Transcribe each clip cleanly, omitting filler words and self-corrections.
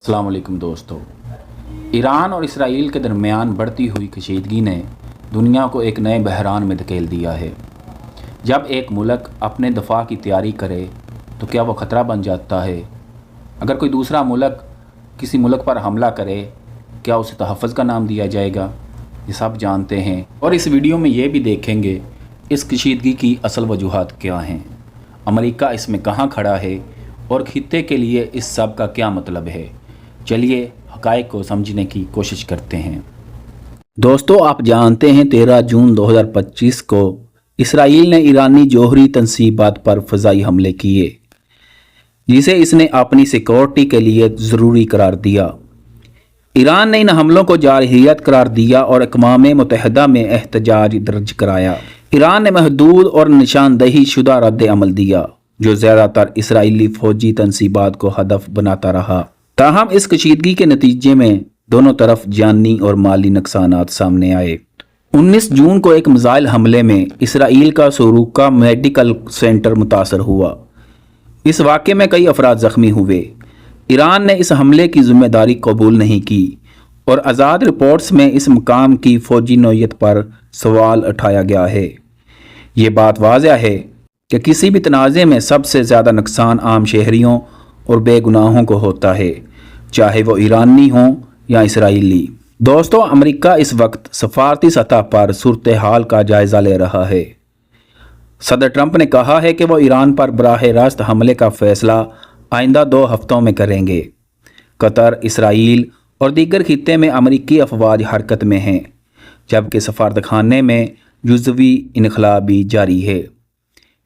अस्सलाम वालेकुम दोस्तों। ईरान और इसराइल के दरमियान बढ़ती हुई कशीदगी ने दुनिया को एक नए बहरान में धकेल दिया है। जब एक मुल्क अपने दफा की तैयारी करे तो क्या वो ख़तरा बन जाता है? अगर कोई दूसरा मुल्क किसी मुल्क पर हमला करे, क्या उसे तहफ़्फ़ुज़ का नाम दिया जाएगा? ये सब जानते हैं और इस वीडियो में ये भी देखेंगे इस कशीदगी की असल वजूहात क्या हैं, अमेरिका इसमें कहाँ खड़ा है और खित्ते के लिए इस सब का क्या मतलब है। चलिए हक़ाइक़ को समझने की कोशिश करते हैं। दोस्तों, आप जानते हैं 13 जून 2025 को इसराइल ने ईरानी जौहरी तंसीबात पर फ़ज़ाई हमले किए, जिसे इसने अपनी सिक्योरिटी के लिए ज़रूरी करार दिया। ईरान ने इन हमलों को जारहियत करार दिया और अक़वाम मुत्तहिदा में एहतजाज दर्ज कराया। ईरान ने महदूद और निशानदही शुदा रद्द अमल दिया, जो ज़्यादातर इसराइली फ़ौजी तंसीबात को हदफ बनाता रहा। ताहम इस कशीदगी के नतीजे में दोनों तरफ जानी और माली नुकसानात सामने आए। 19 जून को एक मिसाइल हमले में इसराइल का सोरूका मेडिकल सेंटर मुतासर हुआ। इस वाक़े में कई अफराद ज़ख्मी हुए। ईरान ने इस हमले की ज़िम्मेदारी कबूल नहीं की और आज़ाद रिपोर्ट्स में इस मकाम की फ़ौजी नौयत पर सवाल उठाया गया है। ये बात वाज़ह है कि किसी भी तनाज़े में सबसे ज़्यादा नुकसान आम शहरियों और बेगुनाहों को होता है, चाहे वो ईरानी हों या इसराइली। दोस्तों, अमेरिका इस वक्त सफारती सतह पर सूरत हाल का जायज़ा ले रहा है। सदर ट्रंप ने कहा है कि वो ईरान पर बराह रास्त हमले का फ़ैसला आइंदा 2 हफ्तों में करेंगे। कतर, इसराइल और दीगर खित्ते में अमेरिकी अफवाज हरकत में हैं, जबकि सफारतखाने में जुज़वी इनखला भी जारी है।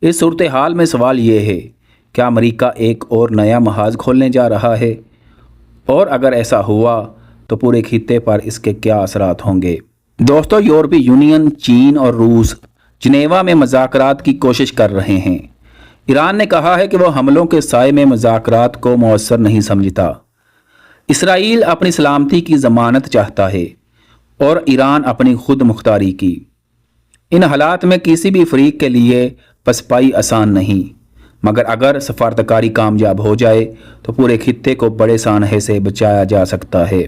इस सूरत हाल में सवाल ये है, क्या अमेरिका एक और नया महाज खोलने जा रहा है? और अगर ऐसा हुआ तो पूरे खित्ते पर इसके क्या असरात होंगे? दोस्तों, यूरोपीय यूनियन, चीन और रूस जिनेवा में मुज़ाकरात की कोशिश कर रहे हैं। ईरान ने कहा है कि वह हमलों के साए में मुज़ाकरात को मौसर नहीं समझता। इसराइल अपनी सलामती की ज़मानत चाहता है और ईरान अपनी खुद मुख्तारी की। इन हालात में किसी भी फरीक के लिए पसपाई आसान नहीं, मगर अगर सफारतकारी कामयाब हो जाए तो पूरे खित्ते को बड़े सानहे से बचाया जा सकता है।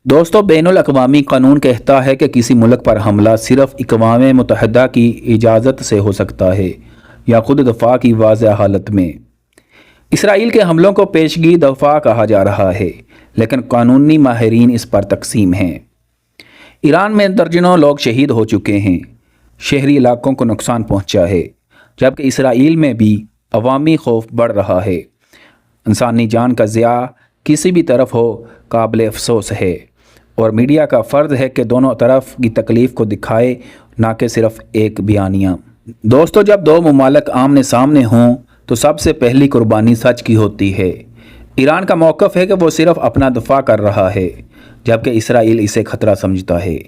दोस्तों, बैनुल अक़वामी कानून कहता है कि किसी मुल्क पर हमला सिर्फ अक़वाम मुत्तहिदा की इजाज़त से हो सकता है या खुद दफा की वाज़ह हालत में। इसराइल के हमलों को पेशगी दफा कहा जा रहा है, लेकिन कानूनी माहिरीन इस पर तकसीम हैं। ईरान में दर्जनों लोग शहीद हो चुके हैं, शहरी इलाकों को नुकसान पहुँचा है, जबकि इसराइल में भी अवामी खौफ बढ़ रहा है। इंसानी जान का ज़िया किसी भी तरफ हो काबिल अफसोस है और मीडिया का फ़र्ज़ है कि दोनों तरफ की तकलीफ़ को दिखाए, ना कि सिर्फ एक बयानिया। दोस्तों, जब 2 ममालिक आमने सामने हों तो सबसे पहली कुर्बानी सच की होती है। ईरान का मौक़िफ़ है कि वो सिर्फ अपना दफा कर रहा है, जबकि इसराइल इसे ख़तरा समझता है।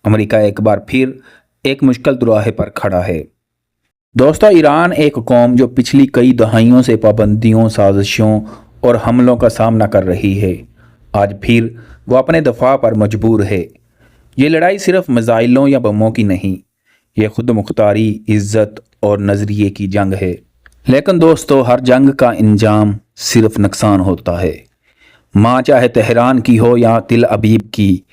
अमेरिका एक बार फिर एक मुश्किल दुराहे पर खड़ा है। दोस्तों, ईरान एक कौम जो पिछली कई दहाइयों से पाबंदियों, साजिशों और हमलों का सामना कर रही है, आज फिर वो अपने दफा पर मजबूर है। ये लड़ाई सिर्फ मिसाइलों या बमों की नहीं, ये खुद मुख्तारी, इज़्ज़त और नज़रिए की जंग है। लेकिन दोस्तों, हर जंग का इंजाम सिर्फ नुकसान होता है। माँ चाहे तेहरान की हो या तिल अबीब की,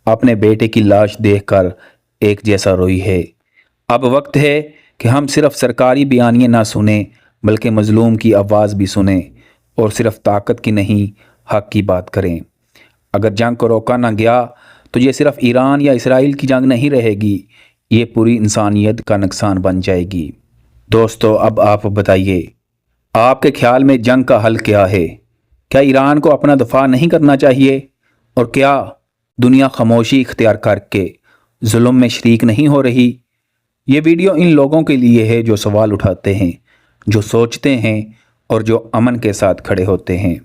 अपने बेटे की लाश देखकर एक जैसा रोई है। अब वक्त है कि हम सिर्फ सरकारी बयानिए ना सुने, बल्कि मज़लूम की आवाज़ भी सुने और सिर्फ ताकत की नहीं, हक़ की बात करें। अगर जंग को रोका ना गया तो ये सिर्फ ईरान या इसराइल की जंग नहीं रहेगी, ये पूरी इंसानियत का नुकसान बन जाएगी। दोस्तों, अब आप बताइए, आपके ख्याल में जंग का हल क्या है? क्या ईरान को अपना दफा नहीं करना चाहिए? और क्या दुनिया खामोशी इख्तियार करके जुल्म में शरीक नहीं हो रही? ये वीडियो इन लोगों के लिए है जो सवाल उठाते हैं, जो सोचते हैं और जो अमन के साथ खड़े होते हैं।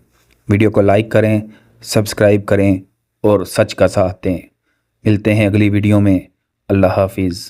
वीडियो को लाइक करें, सब्सक्राइब करें और सच का साथ दें। मिलते हैं अगली वीडियो में। अल्लाह हाफिज़।